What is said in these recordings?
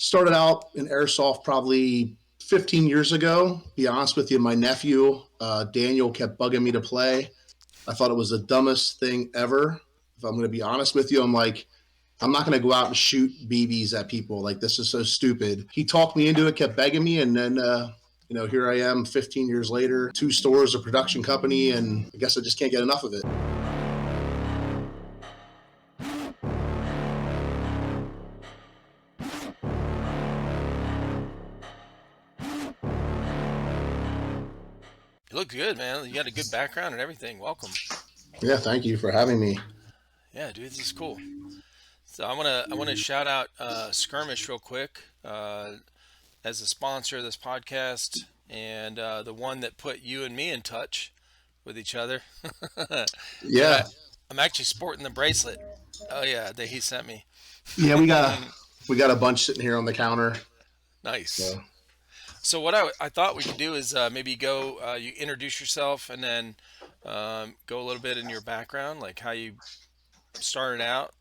Started out in Airsoft probably 15 years ago. Be honest with you, my nephew, Daniel, kept bugging me to play. I thought it was the dumbest thing ever. If I'm going to be honest with you, I'm like, I'm not going to go out and shoot BBs at people. Like, this is so stupid. He talked me into it, kept begging me. And then, here I am 15 years later, two stores, a production company, and I guess I just can't get enough of it. You look good, man. You got a good background and everything. Welcome. Yeah, thank you for having me. Yeah, dude, this is cool. So I wanna shout out Skirmish real quick as a sponsor of this podcast and the one that put you and me in touch with each other. And Yeah. I'm actually sporting the bracelet. Oh yeah, that he sent me. Yeah, we got a bunch sitting here on the counter. Nice. So So what I thought we could do is maybe go you introduce yourself and then go a little bit in your background, like how you started out.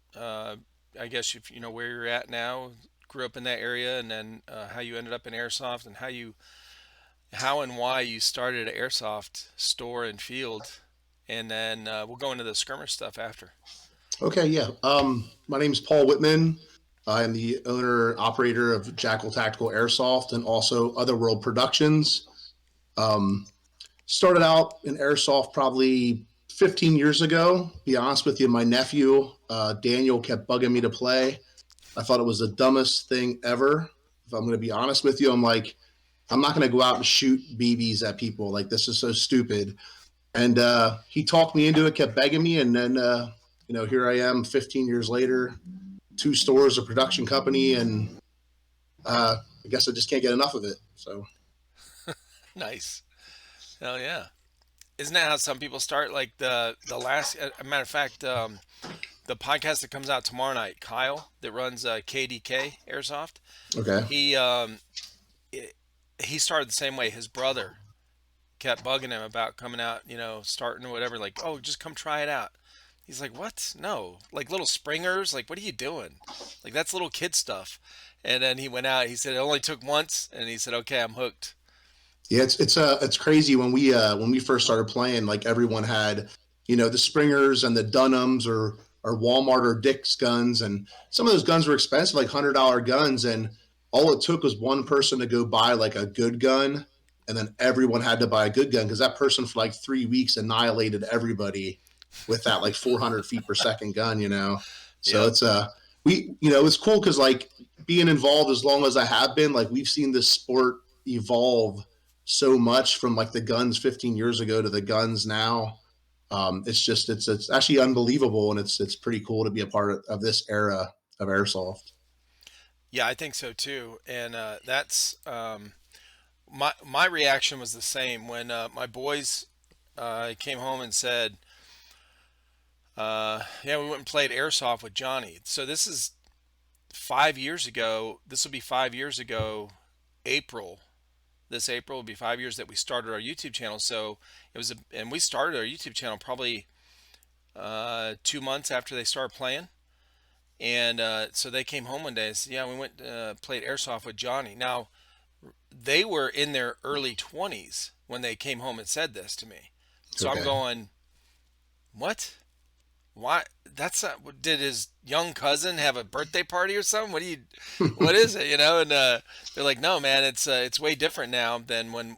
I guess if you know where you're at now, grew up in that area, and then how you ended up in airsoft, and how and why you started an airsoft store and field, and then we'll go into the skirmish stuff after. okay, yeah. My name's Paul Whitman. I am the owner and operator of Jackal Tactical Airsoft and also Other World Productions. Um, Started out in Airsoft probably 15 years ago. Be honest with you, my nephew, Daniel, kept bugging me to play. I thought it was the dumbest thing ever. If I'm going to be honest with you, I'm like, I'm not going to go out and shoot BBs at people. Like, this is so stupid. And he talked me into it, kept begging me. And then, here I am 15 years later, two stores, a production company, and I guess I just can't get enough of it. So, Nice. Hell yeah. Isn't that how some people start? Like the last, a matter of fact, the podcast that comes out tomorrow night, Kyle, that runs KDK Airsoft, okay. he i- he started the same way. His brother kept bugging him about coming out, starting or whatever. Like, oh, just come try it out. He's like, what? No, like little springers. Like, what are you doing? Like, that's little kid stuff. And then he went out. He said it only took once, and he said, okay, I'm hooked. Yeah, it's crazy when we first started playing. Like everyone had, the Springers and the Dunhams or Walmart or Dick's guns, and some of those guns were expensive, like $100 guns, and all it took was one person to go buy like a good gun, and then everyone had to buy a good gun because that person for like 3 weeks annihilated everybody with that like 400 feet per second gun. So Yep. it's cool because like being involved as long as I have been, like we've seen this sport evolve so much from like the guns 15 years ago to the guns now. It's actually unbelievable, and it's pretty cool to be a part of this era of airsoft. Yeah, I think so too. And that's my reaction was the same when my boys came home and said, "Yeah, we went and played airsoft with Johnny." So this is 5 years ago. This will be 5 years ago. April. This April will be 5 years that we started our YouTube channel. So and we started our YouTube channel probably 2 months after they started playing. And so they came home one day and said, "Yeah, we went played airsoft with Johnny." Now they were in their early 20s when they came home and said this to me. So I'm Okay. going, "What? Why? That's not. Did his young cousin have a birthday party or something? What is it? And they're like, "No, man, it's way different now than when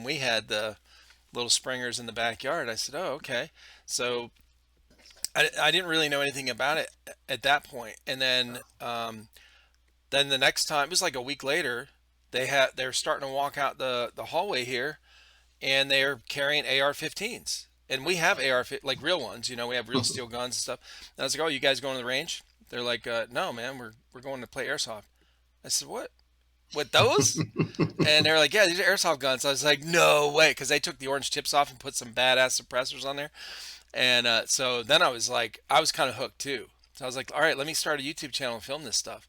we had the little springers in the backyard." I said, "Oh, okay." So I didn't really know anything about it at that point. And then the next time, it was like a week later, they're starting to walk out the hallway here, and they're carrying AR-15s. And we have AR, like real ones, we have real steel guns and stuff. And I was like, "Oh, you guys going to the range?" They're like, "No, man, we're going to play airsoft." I said, "What? With those?" And they're like, "Yeah, these are airsoft guns." I was like, "No way," because they took the orange tips off and put some badass suppressors on there. And so then I was kind of hooked too. So I was like, all right, let me start a YouTube channel and film this stuff.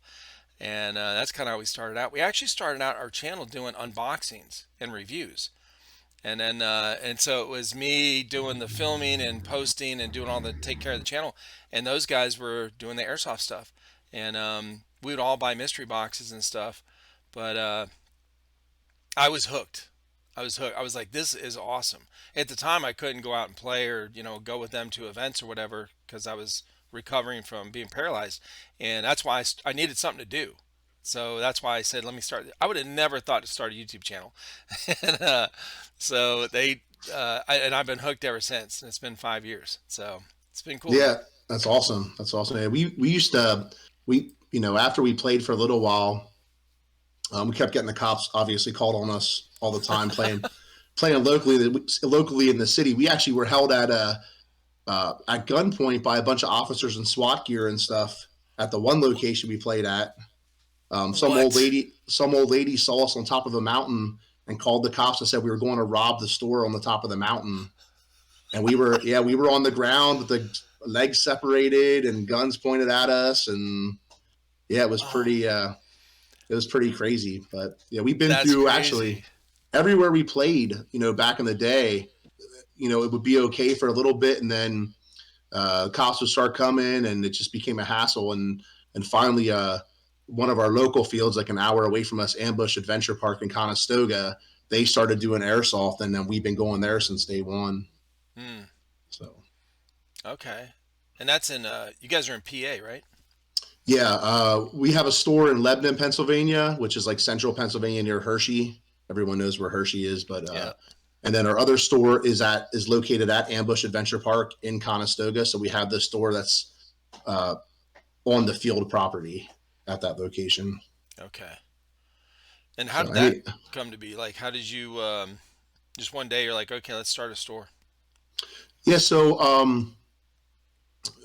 And that's kind of how we started out. We actually started out our channel doing unboxings and reviews. And so it was me doing the filming and posting and doing all the take care of the channel. And those guys were doing the airsoft stuff. And we would all buy mystery boxes and stuff. But I was hooked. I was hooked. I was like, this is awesome. At the time, I couldn't go out and play or, go with them to events or whatever because I was recovering from being paralyzed. And that's why I needed something to do. So that's why I said, let me start. I would have never thought to start a YouTube channel. and, so and I've been hooked ever since. And it's been 5 years. So it's been cool, man. Yeah, that's awesome. That's awesome. Yeah, we used to after we played for a little while, we kept getting the cops obviously called on us all the time playing locally in the city. We actually were held at gunpoint by a bunch of officers in SWAT gear and stuff at the one location we played at. What? Some old lady saw us on top of a mountain and called the cops and said we were going to rob the store on the top of the mountain. And we were on the ground with the legs separated and guns pointed at us. And yeah, Oh, it was pretty crazy. But yeah, we've been that's through crazy. actually everywhere we played, back in the day. It would be okay for a little bit, and then cops would start coming, and it just became a hassle. And finally, one of our local fields, like an hour away from us, Ambush Adventure Park in Conestoga, they started doing airsoft, and then we've been going there since day one. Hmm. So Okay. And that's in you guys are in PA, right? yeah, we have a store in Lebanon, Pennsylvania, which is like central Pennsylvania near Hershey. Everyone knows where Hershey is, but Yeah. and then our other store is located at Ambush Adventure Park in Conestoga. So we have this store that's uh, on the field property at that location. Okay. And how So did I that mean, come to be? Like how did you just one day you're like, "Okay, let's start a store." yeah. So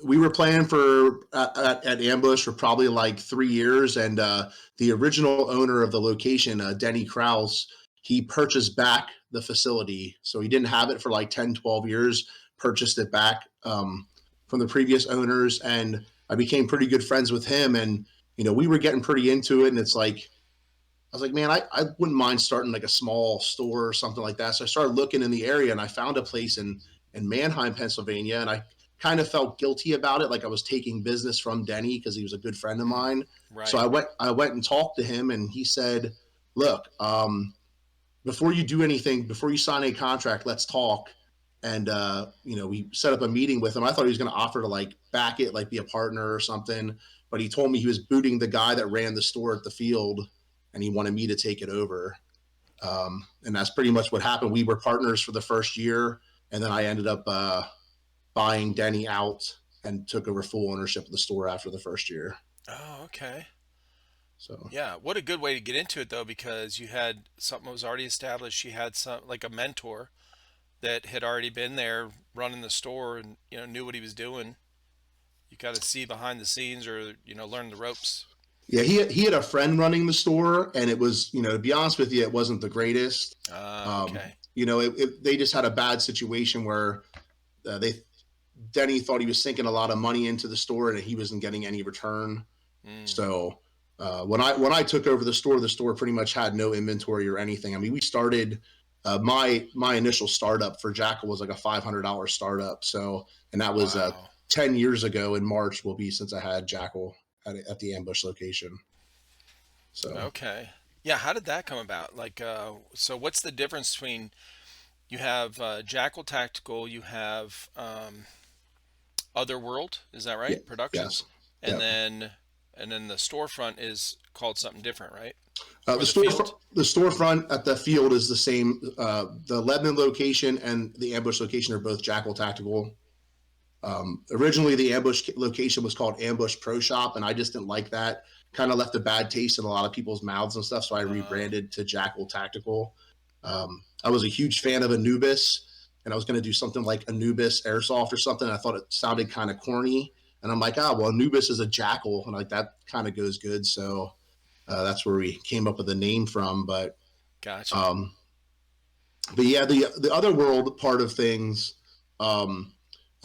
we were playing at Ambush for probably like 3 years, and the original owner of the location, Denny Kraus, he purchased back the facility. So he didn't have it for like 10, 12 years. Purchased it back from the previous owners, and I became pretty good friends with him. And we were getting pretty into it, and it's like I was like, man, I wouldn't mind starting like a small store or something like that. So I started looking in the area, and I found a place in Manheim, Pennsylvania, and I kind of felt guilty about it, like I was taking business from Denny because he was a good friend of Mm, mine. So right. I went and talked to him, and he said, "Look, before you do anything, before you sign a contract, let's talk." And we set up a meeting with him. I thought he was going to offer to like back it, like be a partner or something. But he told me he was booting the guy that ran the store at the field, and he wanted me to take it over. And that's pretty much what happened. We were partners for the first year, and then I ended up buying Denny out and took over full ownership of the store after the first year. Oh, okay. So Yeah, what a good way to get into it though, because you had something that was already established. You had some like a mentor that had already been there running the store and knew what he was doing. You got to see behind the scenes or learn the ropes. yeah, he had a friend running the store, and it was, to be honest with you, it wasn't the greatest. Okay. They just had a bad situation where they Denny thought he was sinking a lot of money into the store, and he wasn't getting any return. Mm, So when I took over the store pretty much had no inventory or anything. I mean, we started my initial startup for Jackal was like a $500 startup. So and that was wow. 10 years ago in March will be since I had Jackal at the Ambush location. So Okay. Yeah, how did that come about? Like, so what's the difference between you have Jackal Tactical, you have Otherworld, is that yeah, right? yes, Productions, and yeah. then the storefront is called something different, right? The Or the field? storefront at the field is the same. The Lebanon location and the Ambush location are both Jackal Tactical. Originally, the Ambush location was called Ambush Pro Shop, and I just didn't like that. Kind of left a bad taste in a lot of people's mouths and stuff, so I Uh, rebranded to Jackal Tactical. I was a huge fan of Anubis, and I was going to do something like Anubis Airsoft or something. I thought it sounded kind of corny, and I'm like, well, Anubis is a jackal, and like that kind of goes good. So that's where we came up with the name from. gotcha. Um, but yeah, the other world part of things. Um,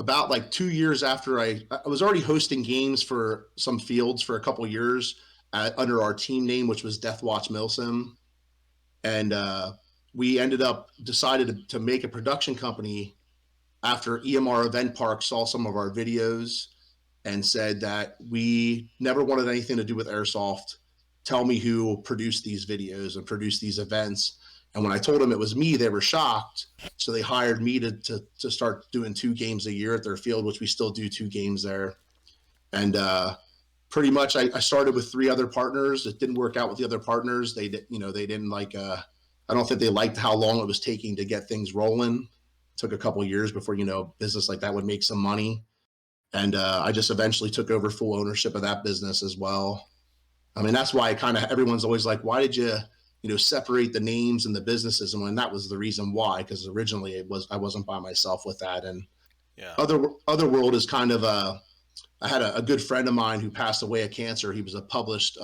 about like 2 years after I was already hosting games for some fields for a couple years under our team name, which was Death Watch Milsim, and we ended up decided to make a production company after EMR Event Park saw some of our videos, and said that we never wanted anything to do with airsoft. Tell me who produced these videos and produced these events. And when I told them it was me, they were shocked. So they hired me to start doing 2 games a year at their field, which we still do 2 games there. And pretty much I started with 3 other partners. It didn't work out with the other partners. They didn't like, I don't think they liked how long it was taking to get things rolling. It took a couple of years before, business like that would make some money. And I just eventually took over full ownership of that business as well. I mean, that's why everyone's always like, why did you separate the names and the businesses? And when that was the reason why, because originally I wasn't by myself with that. And Yeah. other world is kind of I had a good friend of mine who passed away of cancer. He was a published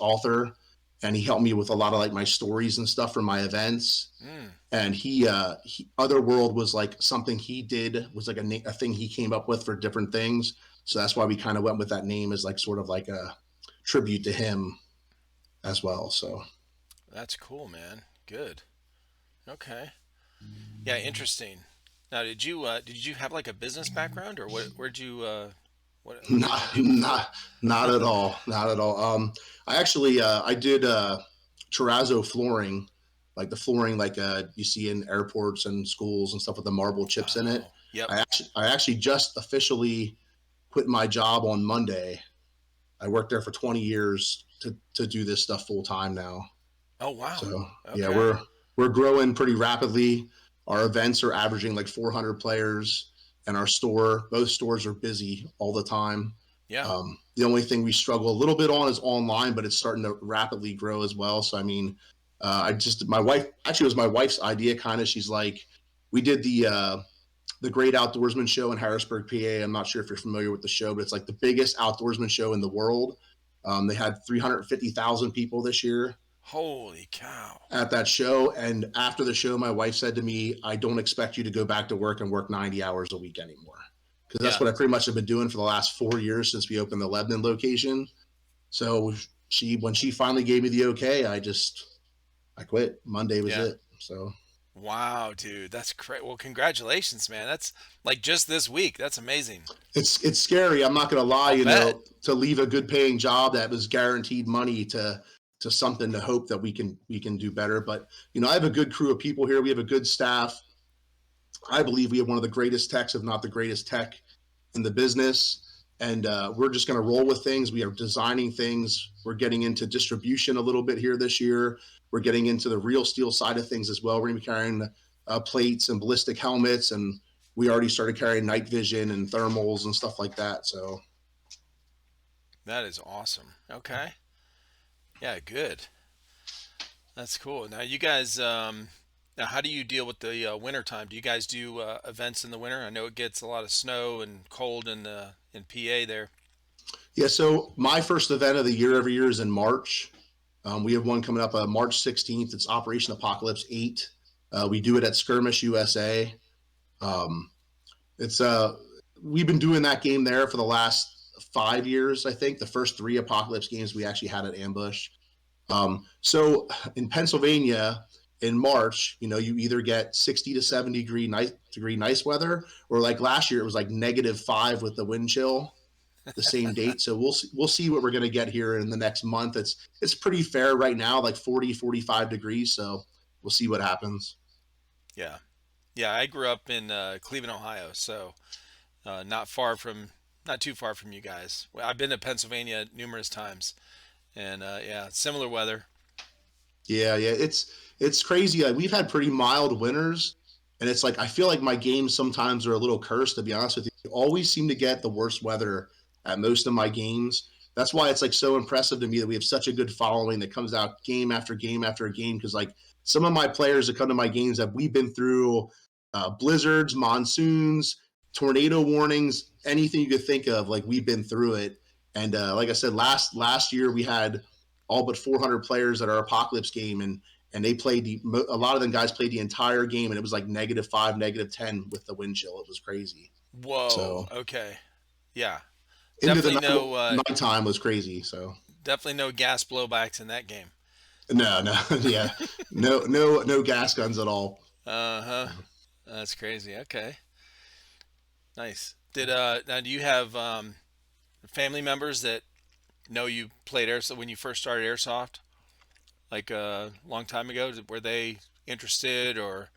author, and he helped me with a lot of like my stories and stuff for my events. Mm. And he Otherworld was like something he did, was like a thing he came up with for different things. So that's why we kind of went with that name, as like sort of like a tribute to him as well. So That's cool, man. Good. Okay. Yeah, interesting. Now, did you have like a business background, or where'd you what did you not do before? not at all, not at all. I did terrazzo flooring, like the flooring like you see in airports and schools and stuff with the marble chips in it. Oh, yep. I actually just officially quit my job on Monday. I worked there for 20 years to do this stuff full time now. Oh, wow. So yeah, Okay. we're growing pretty rapidly. Our events are averaging like 400 players, and both stores are busy all the time. Yeah. The only thing we struggle a little bit on is online, but it's starting to rapidly grow as well. So I mean, my wife, actually, it was my wife's idea. Kind of, she's like, we did the Great Outdoorsman Show in Harrisburg, PA. I'm not sure if you're familiar with the show, but it's like the biggest outdoorsman show in the world. They had 350,000 people this year Holy cow. at that show. And after the show, my wife said to me, I don't expect you to go back to work and work 90 hours a week anymore. Because that's Yeah. what I pretty much have been doing for the last 4 years since we opened the Lebanon location. So when she finally gave me the okay, I quit. Monday was Yeah. it. So Wow, dude, that's great. Well, congratulations, man. That's like just this week. That's amazing. it's scary. I'm not gonna lie, I'll bet. to leave a good paying job that was guaranteed money to something to hope that we can do better. But I have a good crew of people here. We have a good staff. I believe we have one of the greatest techs, if not the greatest tech in the business. And we're just going to roll with things. We are designing things. We're getting into distribution a little bit here this year. We're getting into the real steel side of things as well. We're going to be carrying plates and ballistic helmets, and we already started carrying night vision and thermals and stuff like that. So That is awesome. Okay. Yeah, good. That's cool. Now, you guys, now how do you deal with the winter time? Do you guys do events in the winter? I know it gets a lot of snow and cold in PA there. yeah, so my first event of the year every year is in March. We have one coming up March 16th. It's Operation Apocalypse 8. We do it at Skirmish, USA. Um, It's We've been doing that game there for the last 5 years. I think the first 3 Apocalypse games we actually had at Ambush. So in Pennsylvania in March, you either get 60 to 70 degree nice weather, or like last year it was like -5 with the wind chill the same date. So we'll see what we're going to get here in the next month. It's pretty fair right now, like 40-45 degrees. So we'll see what happens. Yeah. Yeah, I grew up in Cleveland, Ohio, so not too far from you guys. Well, I've been to Pennsylvania numerous times, and yeah, similar weather. Yeah, yeah, it's crazy. Like, we've had pretty mild winters, and it's like I feel like my games sometimes are a little cursed. To be honest with you, I always seem to get the worst weather at most of my games. That's why it's like so impressive to me that we have such a good following that comes out game after game after game. Because like some of my players that come to my games that we've been through blizzards, monsoons, tornado warnings, anything you could think of. Like we've been through it. And like I said, last year we had all but 400 players at our Apocalypse game, and they played a lot of them guys played the entire game, and it was like -5, -10 with the wind chill. It was crazy. Whoa. So Okay. Yeah. into the Definitely no. nighttime was crazy. So Definitely no gas blowbacks in that game. no, no, yeah, no gas guns at all. Uh huh. So. That's crazy. Okay. Nice. Did now do you have family members that know you played airsoft when you first started airsoft, like a long time ago? Were they interested or?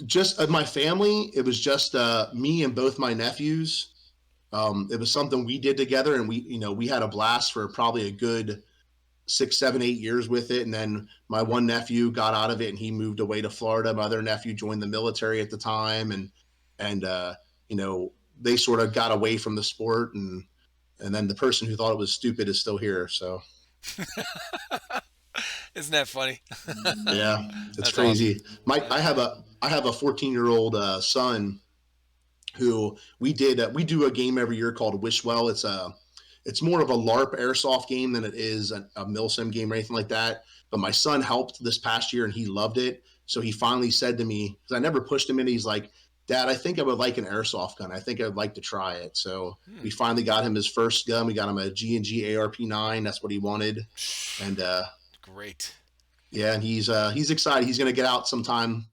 Just my family, it was just me and both my nephews. It was something we did together, and we had a blast for probably a good 6, 7, 8 years with it. And then my one nephew got out of it and he moved away to Florida. My other nephew joined the military at the time, and they sort of got away from the sport, and then the person who thought it was stupid is still here. So Isn't that funny? yeah, it's That's awesome. crazy. My I have a 14-year-old son who we do a game every year called Wishwell. It's more of a LARP airsoft game than it is a milsim game or anything like that. But my son helped this past year and he loved it. So he finally said to me, because I never pushed him in, he's like, Dad, I think I would like an airsoft gun. I think I'd like to try it. So Hmm. we finally got him his first gun. We got him a G&G ARP9. That's what he wanted. And Great. yeah, and he's excited. He's going to get out sometime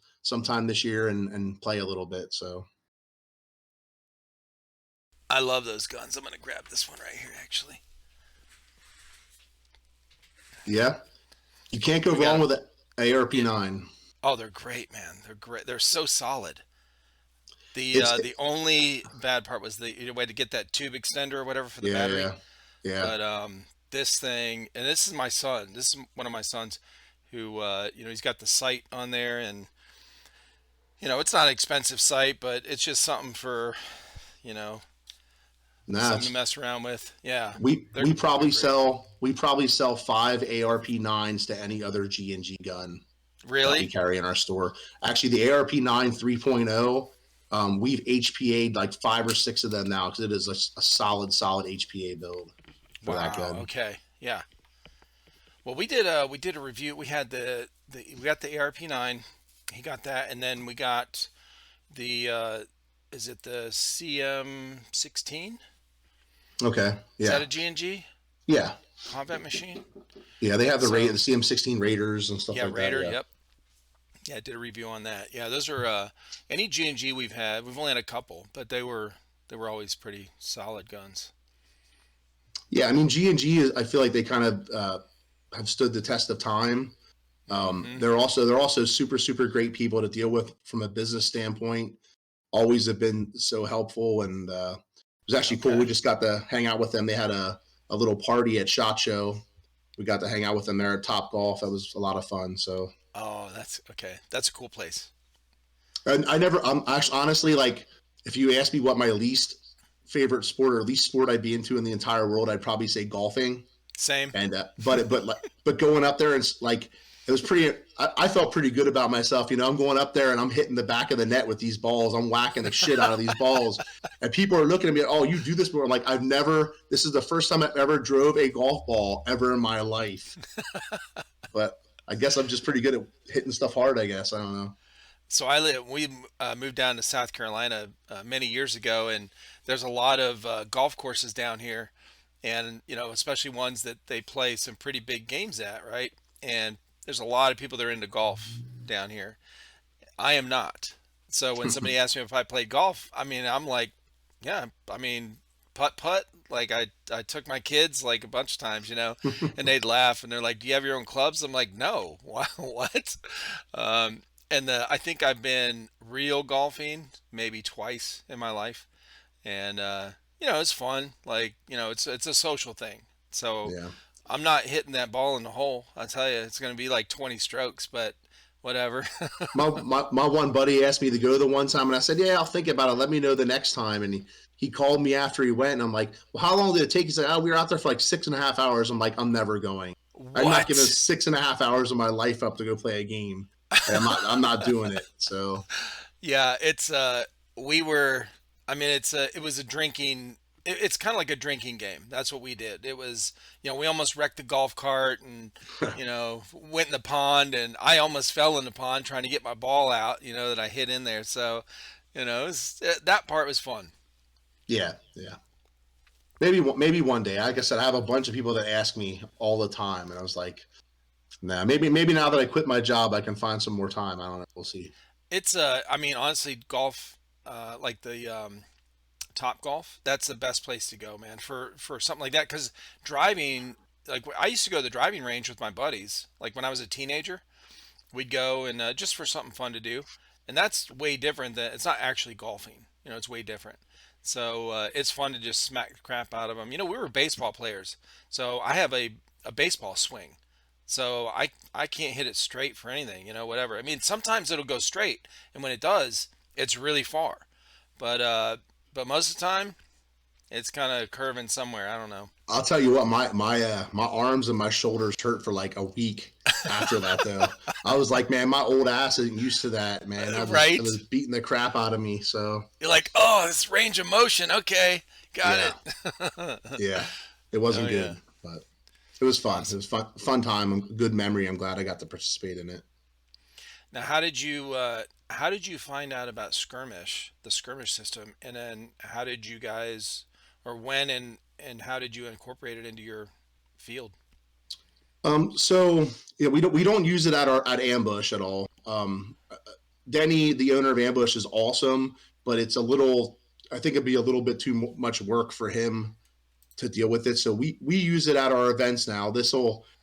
this year and play a little bit. So I love those guns. I'm gonna grab this one right here. Actually, yeah, you can't go we got wrong a with an yeah. ARP9. Oh, they're great, man. They're great. They're so solid. It's The only bad part was the way to get that tube extender or whatever for the yeah, battery. yeah, yeah. But this thing, and this is my son. This is one of my sons who he's got the sight on there, and it's not an expensive sight, but it's just something for you know Nah, something to mess around with. Yeah, we they're we they're probably great. sell 5 ARP9s to any other G&G gun that we Really? carry in our store. Actually, the ARP9 3.0, we've HPA'd like 5 or 6 of them now because it is a solid HPA build for that Wow. gun. Okay. Yeah. Well, we did a review. We had we got the ARP9. He got that, and then we got the is it the CM16? Okay, Is that yeah, a G&G yeah, combat machine? yeah. They have the So CM16 Raiders and stuff yeah, like that. Raider. Yeah, Yep. Yeah, I did a review on that. Yeah, those are any G&G we've had. We've only had a couple, but they were always pretty solid guns. yeah. I mean, G&G is. I feel like they kind of have stood the test of time. Hmm. They're also super great people to deal with from a business standpoint. Always have been so helpful, and it was actually cool. We Okay. just got to hang out with them. They had a little party at Shot Show. We got to hang out with them there at Top Golf. That was a lot of fun. So, Oh, that's okay. That's a cool place. and I never. I'm actually honestly like, if you ask me what my least favorite sport or least sport I'd be into in the entire world, I'd probably say golfing. Same. And but going up there and like it was pretty. I felt pretty good about myself. I'm going up there and I'm hitting the back of the net with these balls. I'm whacking the shit out of these balls, and people are looking at me. Oh, you do this before? I'm like, I've never. This is the first time I've ever drove a golf ball ever in my life. But I guess I'm just pretty good at hitting stuff hard. I guess I don't know. So we moved down to South Carolina many years ago, and there's a lot of golf courses down here, and especially ones that they play some pretty big games at, right? And there's a lot of people that are into golf down here. I am not. So when somebody asks me if I play golf, I mean, I'm like, yeah, I mean, putt putt. Like I took my kids like a bunch of times, and they'd laugh and they're like, "Do you have your own clubs?" I'm like, "No." What? Um, and I think I've been real golfing maybe twice in my life, and it's fun. Like it's a social thing. So Yeah. I'm not hitting that ball in the hole. I tell you, it's going to be like 20 strokes, but whatever. My one buddy asked me to go the one time, and I said, "Yeah, I'll think about it. Let me know the next time." And he called me after he went, and I'm like, "Well, how long did it take?" He said, "Oh, we were out there for like 6.5 hours." I'm like, "I'm never going. I'm not giving What? 6.5 hours of my life up to go play a game. Like, I'm not doing it." So Yeah, it's we were I mean it was a drinking it's kind of like a drinking game. That's what we did. It was, we almost wrecked the golf cart and went in the pond, and I almost fell in the pond trying to get my ball out, that I hit in there. So, that part was fun. yeah, yeah. Maybe one day. Like I said, I have a bunch of people that ask me all the time, and I was like, "Nah, maybe now that I quit my job, I can find some more time. I don't know. We'll see." It's I mean honestly golf like the Top Golf. That's the best place to go, man, for something like that. Because driving, like I used to go to the driving range with my buddies. Like when I was a teenager, we'd go and just for something fun to do, and that's way different than it's not actually golfing. It's way different. So it's fun to just smack the crap out of them. We were baseball players, so I have a baseball swing. So I can't hit it straight for anything, whatever. I mean, sometimes it'll go straight, and when it does, it's really far. But most of the time, it's kind of curving somewhere. I don't know. I'll tell you what, my arms and my shoulders hurt for like a week after that though. I was like, man, my old ass isn't used to that, man. It Right? was beating the crap out of me. So You're like, oh, this range of motion. Okay, got yeah, it. yeah, it Oh wasn't yeah, good, but it was fun. It awesome. was fun time. Good memory. I'm glad I got to participate in it. Now, how did you find out about skirmish, the skirmish system, and then how did you guys, or when and how did you incorporate it into your field? So yeah, we don't use it at Ambush at all. Denny, the owner of Ambush, is awesome, but it's a little. I think it'd be a little bit too much work for him to deal with it. So we use it at our events now.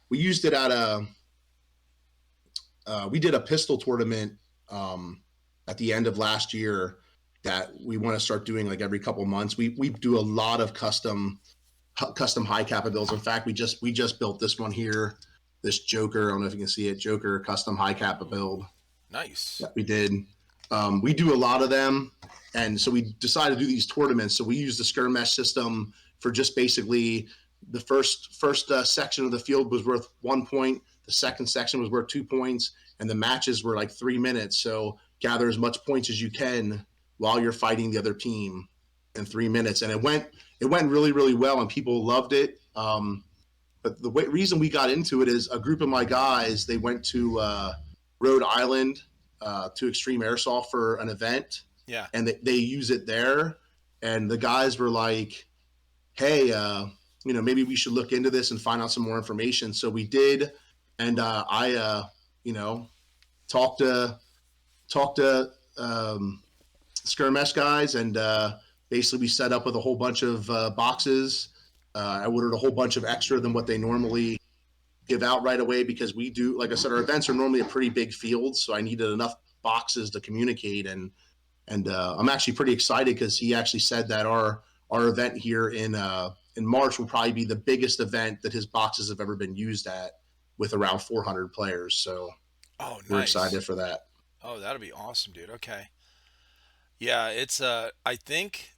We used it at a we did a pistol tournament at the end of last year that we want to start doing like every couple months. We do a lot of custom high cap builds. In fact, we just built this one here, this Joker. I don't know if you can see it, Joker custom high cap build Nice. that we did. We do a lot of them, and so we decided to do these tournaments. So we use the skirmish system for just basically the first section of the field was worth 1 point. The second section was worth 2 points, and the matches were like 3 minutes. So gather as much points as you can while you're fighting the other team in 3 minutes, and it went really really well, and people loved it. But the reason we got into it is a group of my guys, they went to Rhode Island to Extreme Airsoft for an event, Yeah. and they use it there. And the guys were like, "Hey, maybe we should look into this and find out some more information." So we did, and I, you know, talked to talked to skirmish guys, and basically we set up with a whole bunch of boxes. I ordered a whole bunch of extra than what they normally give out right away because we do, like I said, our events are normally a pretty big field, so I needed enough boxes to communicate. And I'm actually pretty excited because he actually said that our event here in March will probably be the biggest event that his boxes have ever been used at, with around 400 players. So Oh, we're nice. excited for that. Oh, that'll be awesome, dude. Okay. Yeah, it's I think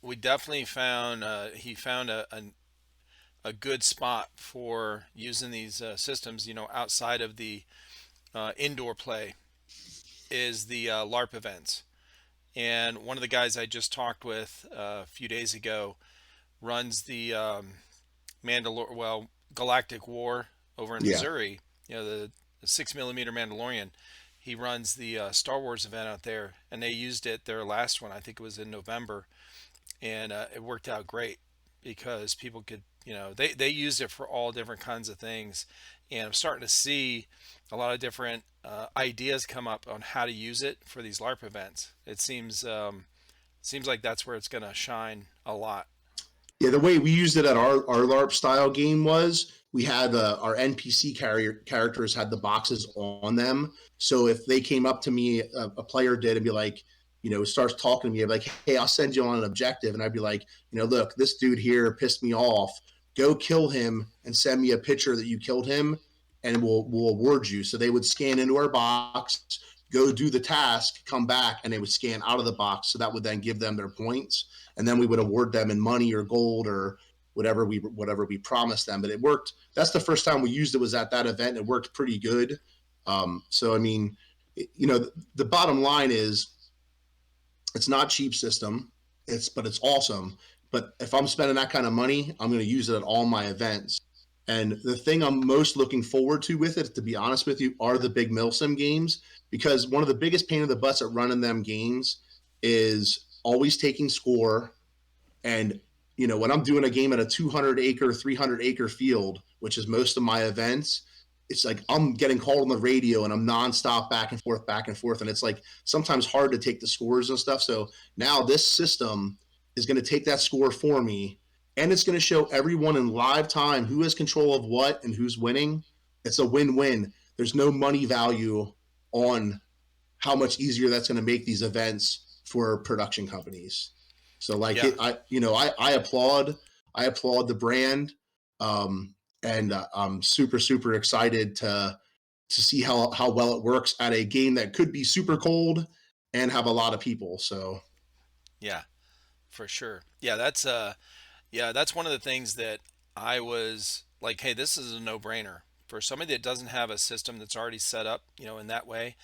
we definitely found he found a good spot for using these systems, outside of the indoor play is the LARP events. And one of the guys I just talked with a few days ago runs the Galactic War over in Yeah. Missouri. The 6 millimeter Mandalorian. He runs the Star Wars event out there, and they used it their last one. I think it was in November, and it worked out great because people could, they used it for all different kinds of things, and I'm starting to see a lot of different ideas come up on how to use it for these LARP events. It seems like that's where it's going to shine a lot. Yeah, the way we used it at our LARP style game was we had our NPC characters had the boxes on them. So if they came up to me, a player did, and be like, starts talking to me, I'd be like, "Hey, I'll send you on an objective," and I'd be like, "Look, this dude here pissed me off. Go kill him and send me a picture that you killed him, and we'll award you." So they would scan into our box, go do the task, come back, and they would scan out of the box. So that would then give them their points, and then we would award them in money or gold or whatever we promised them. But it worked. That's the first time we used it, was at that event. It worked pretty good. So I mean, the bottom line is it's not cheap system. But it's awesome. But if I'm spending that kind of money, I'm going to use it at all my events. And the thing I'm most looking forward to with it, to be honest with you, are the big milsim games, because one of the biggest pain in the butts at running them games is always taking score. And when I'm doing a game at a 200-acre, 300-acre field, which is most of my events, it's like I'm getting called on the radio and I'm nonstop back and forth, and it's like sometimes hard to take the scores and stuff. So now this system, is going to take that score for me, and it's going to show everyone in live time who has control of what and who's winning. It's a win-win. There's no money value on how much easier that's going to make these events for production companies. So like Yeah. I applaud the brand, and I'm super excited to see how well it works at a game that could be super cold and have a lot of people. So Yeah, for sure. Yeah, that's one of the things that I was like, hey, this is a no-brainer for somebody that doesn't have a system that's already set up, in that way.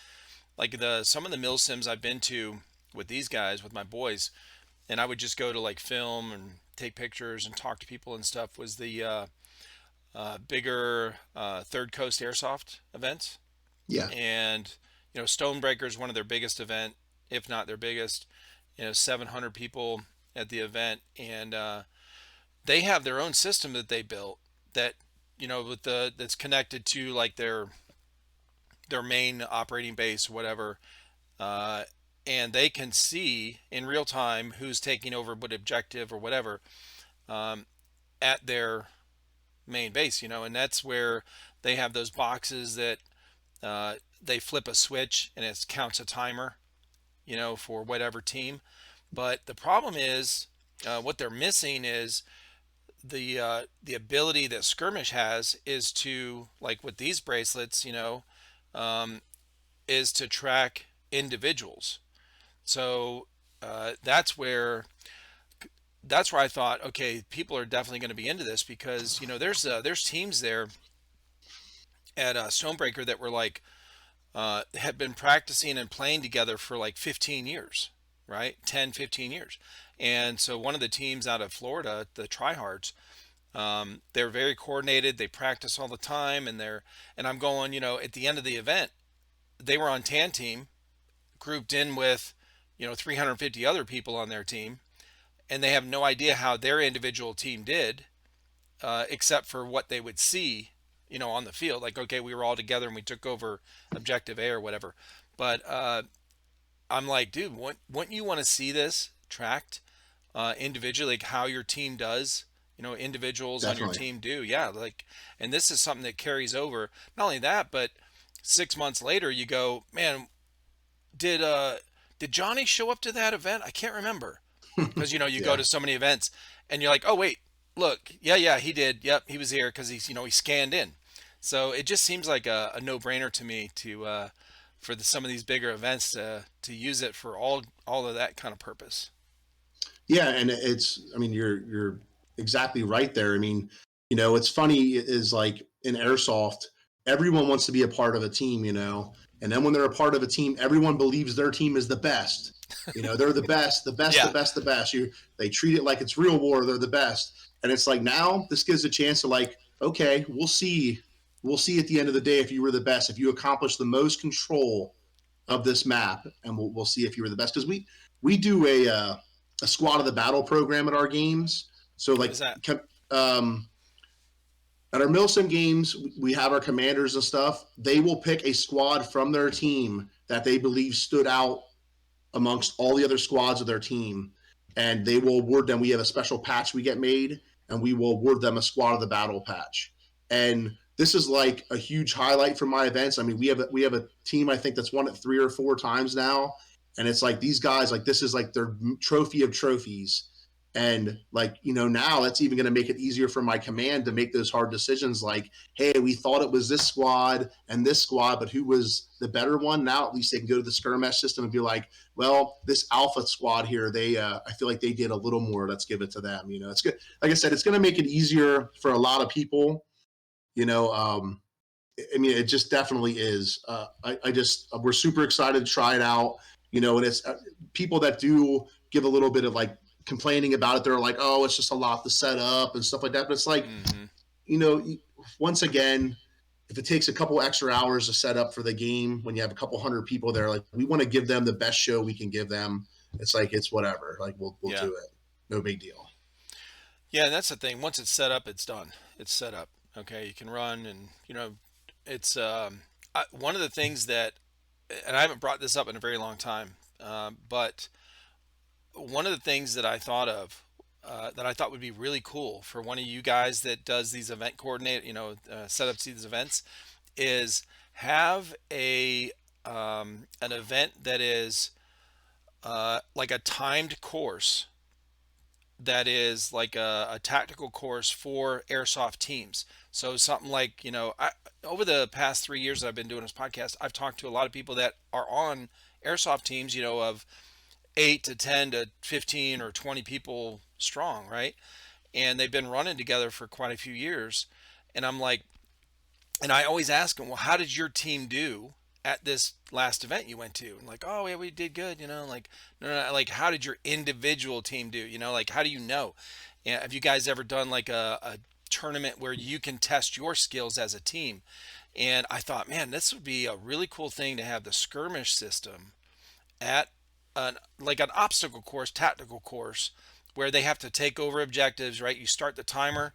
Like the some of the mill sims I've been to with these guys, with my boys, and I would just go to like film and take pictures and talk to people and stuff, was the bigger Third Coast Airsoft events. yeah, And Stonebreaker is one of their biggest event, if not their biggest. 700 people at the event, and they have their own system that they built that with that's connected to like their main operating base or whatever, uh, and they can see in real time who's taking over what objective or whatever, at their main base, and that's where they have those boxes that they flip a switch and it counts a timer, for whatever team. But the problem is, what they're missing is the ability that skirmish has is to, like with these bracelets, um, is to track individuals. So that's where I thought, okay, people are definitely going to be into this, because there's teams there at Stonebreaker that were like had been practicing and playing together for like 15 years, right? 10, 15 years. And so one of the teams out of Florida, the Tryhards, they're very coordinated. They practice all the time, and I'm going, at the end of the event, they were on tan team, grouped in with, 350 other people on their team, and they have no idea how their individual team did, except for what they would see, on the field. Like, okay, we were all together and we took over objective A or whatever. But I'm like, dude, wouldn't you want to see this tracked individually, like how your team does? Individuals on your definitely. team do. Yeah, like, and this is something that carries over. Not only that, but 6 months later, you go, man, did uh did Johnny show up to that event? I can't remember, because you go Yeah. to so many events and you're like, oh wait, look, yeah, he did, yep, he was here, because he scanned in. So it just seems like a no-brainer to me to for some of these bigger events to use it for all of that kind of purpose. Yeah, and I mean, you're exactly right there. I mean, it's funny is like in airsoft, everyone wants to be a part of a team, and then when they're a part of a team, everyone believes their team is the best. They're the best, the best, the Yeah. best, the best. They treat it like it's real war. They're the best, and it's like now this gives a chance to like, okay, we'll see at the end of the day if you were the best, if you accomplished the most control of this map, and we'll see if you were the best because we do a squad of the battle program at our games. So What like is that? um, at our milsim games, we have our commanders and stuff. They will pick a squad from their team that they believe stood out amongst all the other squads of their team, and they will award them. We have a special patch we get made, and we will award them a squad of the battle patch. And this is like a huge highlight for my events. I mean, we have a team I think that's won it 3 or 4 times now, and it's like these guys like this is like their trophy of trophies. And like now that's even going to make it easier for my command to make those hard decisions like, hey, we thought it was this squad and this squad, but who was the better one? Now at least they can go to the skirmish system and be like, well, this alpha squad here, they I feel like they did a little more. Let's give it to them. It's good. Like I said, it's going to make it easier for a lot of people. You know, I mean, it just definitely is. I just we're super excited to try it out. And it's people that do give a little bit of like complaining about it. They're like, oh, it's just a lot to set up and stuff like that. But it's like, Mm-hmm. you know, once again, if it takes a couple extra hours to set up for the game, when you have a couple hundred people there, like we want to give them the best show we can give them. It's like it's whatever. Like we'll Yeah. do it. No big deal. Yeah, and that's the thing. Once it's set up, it's done. It's set up. Okay, you can run, and it's one of the things that, and I haven't brought this up in a very long time, but one of the things that I thought of that I thought would be really cool for one of you guys that does these event coordinate, set up these events, is have a an event that is like a timed course that is like a tactical course for airsoft teams. So something like, over the past 3 years that I've been doing this podcast, I've talked to a lot of people that are on airsoft teams, of 8 to 10 to 15 or 20 people strong, right? And they've been running together for quite a few years. And I'm like, and I always ask them, well, how did your team do at this last event you went to? And like, oh yeah, we did good, like, no, like, how did your individual team do? Like, how do you know? And have you guys ever done like a tournament where you can test your skills as a team? And I thought, man, this would be a really cool thing to have the skirmish system at like an obstacle course, tactical course, where they have to take over objectives, right? You start the timer,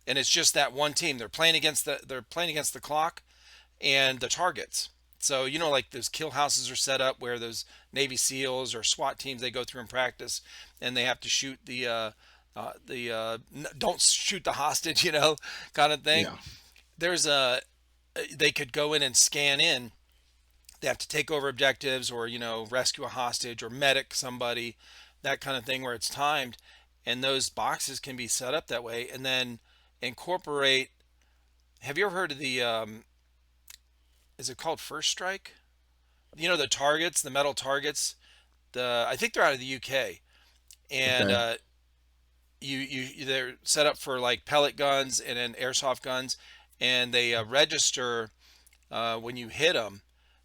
and it's just that one team. They're playing against the clock and the targets. So like those kill houses are set up where those Navy SEALs or SWAT teams, they go through and practice, and they have to shoot don't shoot the hostage, kind of thing. Yeah. There's a They could go in and scan in. They have to take over objectives, or rescue a hostage or medic somebody, that kind of thing, where it's timed, and those boxes can be set up that way, and then incorporate. Have you ever heard of the is it called first strike? The targets, the metal targets. I think they're out of the UK, and Okay. they're set up for like pellet guns and then airsoft guns, and they register when you hit them.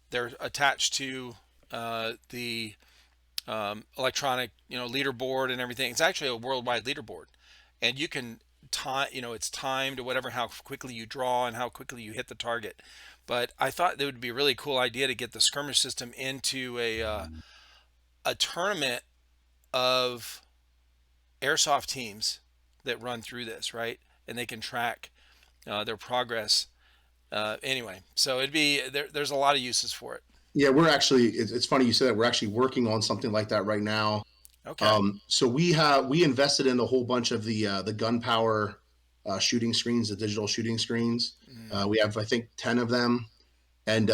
They're attached to the electronic, leaderboard and everything. It's actually a worldwide leaderboard, and you can time, it's timed or whatever, how quickly you draw and how quickly you hit the target. But I thought that would be a really cool idea to get the skirmish system into a tournament of airsoft teams that run through this, right? And they can track their progress. Anyway, so there's a lot of uses for it. Yeah, we're actually. It's funny you said that. We're actually working on something like that right now. Okay. So we invested in a whole bunch of the gunpowder shooting screens, the digital shooting screens. Mm, We have, I think, 10 of them. And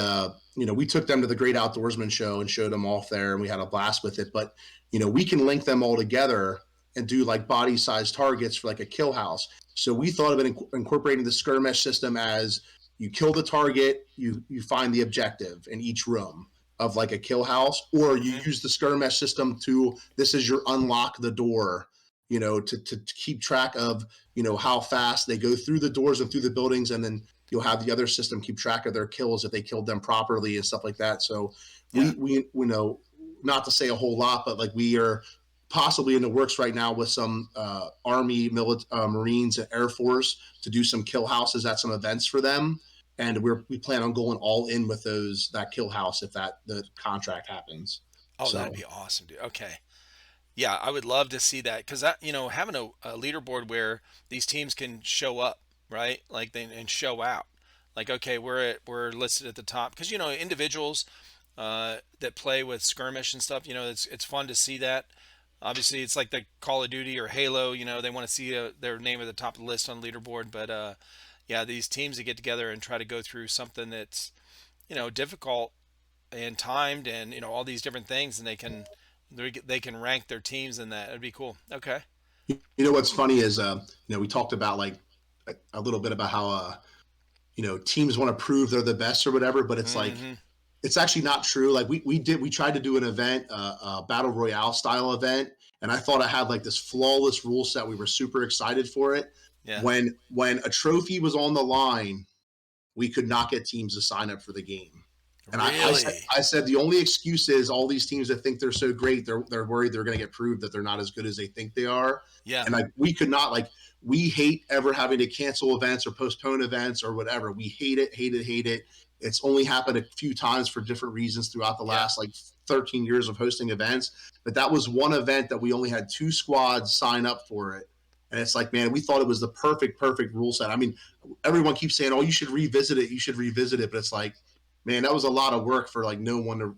we took them to the Great Outdoorsman show and showed them off there, and we had a blast with it. But we can link them all together and do like body size targets for like a kill house. So we thought of it incorporating the skirmish system as you kill the target, you find the objective in each room of like a kill house, or you hmm use the skirmish system to, this is your unlock the door, to keep track of how fast they go through the doors and through the buildings, and then you'll have the other system keep track of their kills if they killed them properly and stuff like that. So Yeah. we know, not to say a whole lot, but like we are possibly in the works right now with some Army, Marines, and Air Force to do some kill houses at some events for them. And we plan on going all in with that kill house if the contract happens. Oh, that'd So be awesome, dude. Okay. Yeah, I would love to see that, because having a leaderboard where these teams can show up, right? Like they and show out. Like, okay, we're listed at the top, because individuals that play with skirmish and stuff. It's fun to see that. Obviously, it's like the Call of Duty or Halo. They want to see their name at the top of the list on leaderboard. But yeah, these teams that get together and try to go through something that's difficult and timed, and all these different things, and they can rank their teams in that. It'd be cool. Okay. what's funny is we talked about like a little bit about how teams want to prove they're the best or whatever, but it's like Hmm. it's actually not true. Like we tried to do an event, a battle royale style event, and I thought I had like this flawless rule set. We were super excited for it. Yeah. When a trophy was on the line, we could not get teams to sign up for the game. And Really? I said the only excuse is all these teams that think they're so great, they're worried they're going to get proved that they're not as good as they think they are. Yeah. And like we could not, like, we hate ever having to cancel events or postpone events or whatever. We hate it, hate it, hate it. It's only happened a few times for different reasons throughout the Yeah. last like 13 years of hosting events. But that was one event that we only had two squads sign up for it. And it's like, man, we thought it was the perfect rule set. I mean, everyone keeps saying, "Oh, you should revisit it. You should revisit it." But it's like, man, that was a lot of work for like no one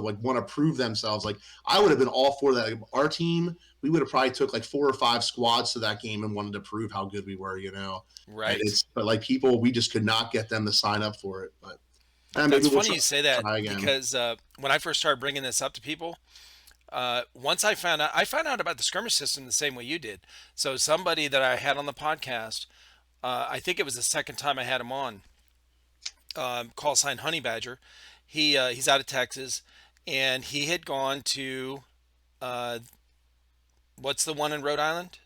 like want to prove themselves. Like I would have been all for that. Like, our team, we would have probably took like 4 or 5 squads to that game and wanted to prove how good we were, you know. And Right. it's but like people, we just could not get them to sign up for it. But maybe That's we'll funny you say that try again. because when I first started bringing this up to people, once I found out about the skirmish system the same way you did. So somebody that I had on the podcast, I think it was the second time I had him on, call sign Honey Badger. He's out of Texas, and he had gone to uh, what's the one in Rhode Island?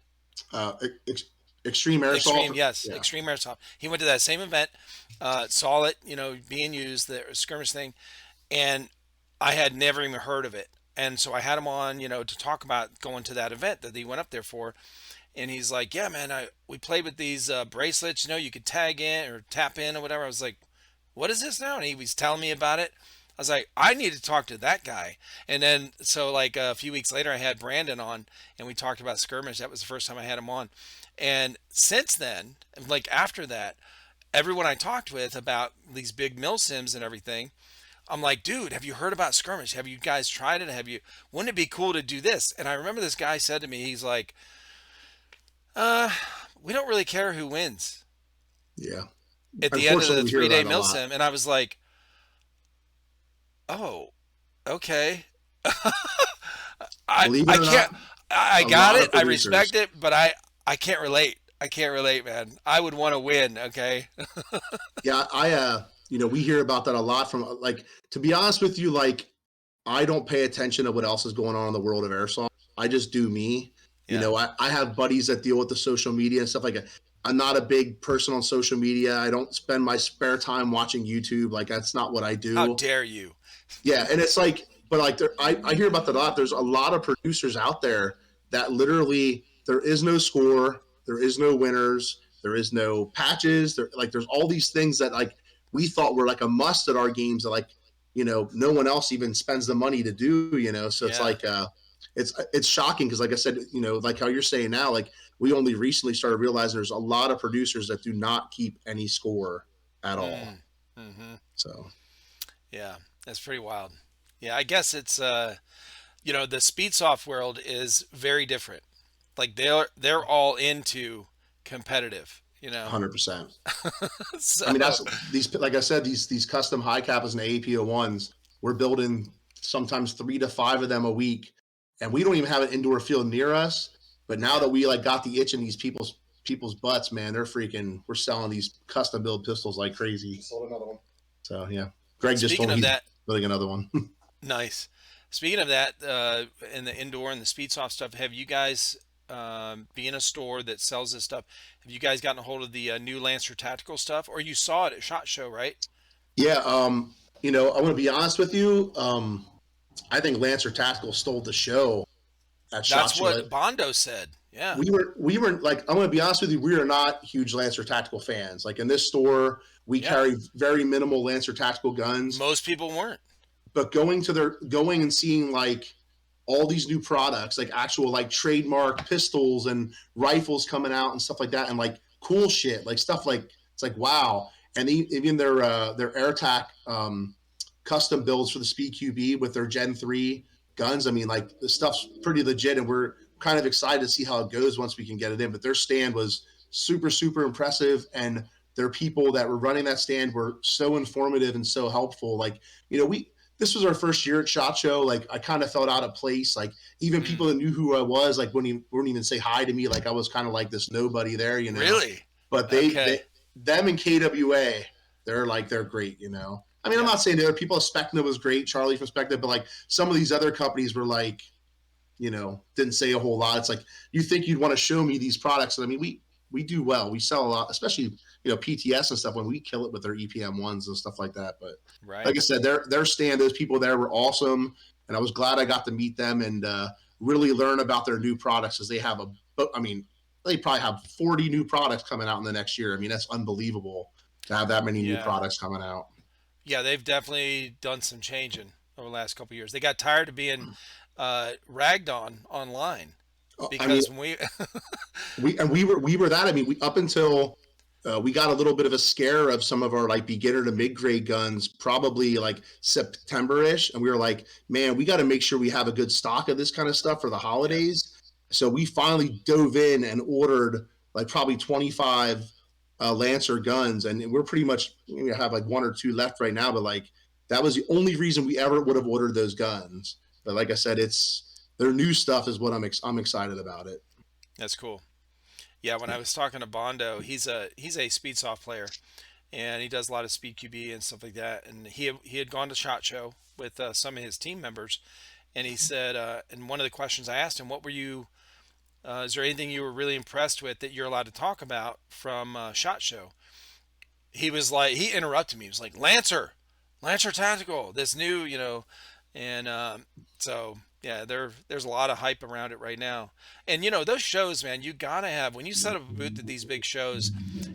Uh, ex- Extreme Extreme, airsoft. yes, Yeah. Extreme Airsoft. He went to that same event, saw it, being used, the skirmish thing, and I had never even heard of it. And so I had him on, to talk about going to that event that he went up there for. And he's like, "Yeah, man, we played with these bracelets. You could tag in or tap in or whatever." I was like, "What is this now?" And he was telling me about it. I was like, "I need to talk to that guy." And then so like a few weeks later, I had Brandon on, and we talked about skirmish. That was the first time I had him on. And since then, like after that, everyone I talked with about these big milsims and everything, I'm like, dude, have you heard about skirmish? Have you guys tried it? Wouldn't it be cool to do this? And I remember this guy said to me, he's like, uh, we don't really care who wins Yeah. at the end of Unfortunately, the we hear 3 day that a lot. milsim. And I was like, oh, okay. I, Believe it I or can't, not, I a got lot of it. I producers. respect it, but I can't relate. I can't relate, man. I would want to win. Okay. Yeah, we hear about that a lot from like, to be honest with you, like, I don't pay attention to what else is going on in the world of airsoft. I just do me. Yeah. I have buddies that deal with the social media and stuff like that. I'm not a big person on social media. I don't spend my spare time watching YouTube. Like that's not what I How do. dare you? Yeah, and it's like, but like, I hear about that a lot. There's a lot of producers out there that literally there is no score, there is no winners, there is no patches. There's all these things that like we thought were like a must at our games that like no one else even spends the money to do. So it's Yeah. like it's shocking because like I said, like how you're saying now, like we only recently started realizing there's a lot of producers that do not keep any score at all. Mm. Hmm. So Yeah. That's pretty wild. Yeah. I guess it's, the Speedsoft world is very different. Like they're all into competitive. 100%. I mean, So that's these, like I said, these custom high capas and AAPO ones. We're building sometimes 3 to 5 of them a week, and we don't even have an indoor field near us. But now yeah. that we like got the itch in these people's butts, man, they're freaking. We're selling these custom build pistols like crazy. Sold another one. So yeah, Greg just told Speaking me of he's that, building another one. nice. Speaking of that, in the indoor and the Speedsoft stuff, have you guys, being a store that sells this stuff, have you guys gotten a hold of the new Lancer Tactical stuff? Or you saw it at SHOT Show, right? Yeah, I want to be honest with you. I think Lancer Tactical stole the show at Shot That's Show. what Bondo said. Yeah. We were like, I'm going to be honest with you, we are not huge Lancer Tactical fans. Like in this store, we Yeah. carry very minimal Lancer Tactical guns, Most people weren't. but going and seeing like all these new products, like actual like trademark pistols and rifles coming out and stuff like that, and like cool shit, like stuff like it's like wow. And even their air attack custom builds for the Speed QB with their Gen 3 guns. I mean, like the stuff's pretty legit, and we're kind of excited to see how it goes once we can get it in. But their stand was super, super impressive, and their people that were running that stand were so informative and so helpful. Like, we this was our first year at SHOT Show. Like, I kind of felt out of place. Like, even Mm. people that knew who I was, like, wouldn't even say hi to me. Like, I was kind of like this nobody there. Really? But Okay. them and KWA, they're great. I mean, I'm Yeah. not saying the other people. Specna was great, Charlie from Specna, but like some of these other companies were like, didn't say a whole lot. It's like you think you'd want to show me these products, and I mean, we do well. We sell a lot, especially PTS and stuff when we kill it with their EPM ones and stuff like that. But like Right. I said, their stand, those people there were awesome, and I was glad I got to meet them and really learn about their new products as they have I mean, they probably have 40 new products coming out in the next year. I mean, that's unbelievable to have that many new Yeah. products coming out. Yeah, they've definitely done some changing over the last couple of years. They got tired of being ragged on online I mean, because when we we were that. I mean, we up until we got a little bit of a scare of some of our like beginner to mid grade guns, probably like September ish, and we were like, man, we got to make sure we have a good stock of this kind of stuff for the Yeah. holidays. So we finally dove in and ordered like probably 25 Lancer guns, and we're pretty much we have like one or two left right now. But like that was the only reason we ever would have ordered those guns. But like I said, it's their new stuff is what I'm excited about it. That's cool. Yeah, when I was talking to Bondo, he's a speed soft player, and he does a lot of speed QB and stuff like that. And he had gone to Shot Show with some of his team members, and he said, and one of the questions I asked him, what were you? Is there anything you were really impressed with that you're allowed to talk about from Shot Show? He was like, he interrupted me. He was like, Lancer Tactical, this new, and so yeah, there's a lot of hype around it right now. And those shows, man, you gotta have when you set up a booth at these big shows,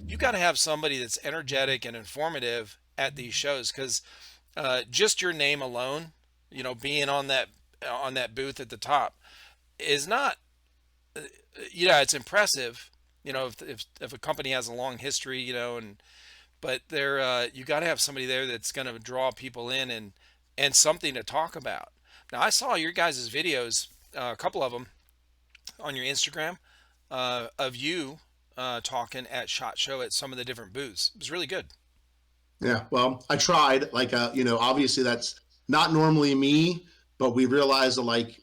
you gotta have somebody that's energetic and informative at these shows because just your name alone, being on that booth at the top is not, yeah, it's impressive. If a company has a long history, and but there you got to have somebody there that's going to draw people in and something to talk about. Now I saw your guys' videos, a couple of them on your Instagram, of you talking at Shot Show at some of the different booths. It was really good. Yeah, well, I tried. Like, obviously that's not normally me, but we realized that, like,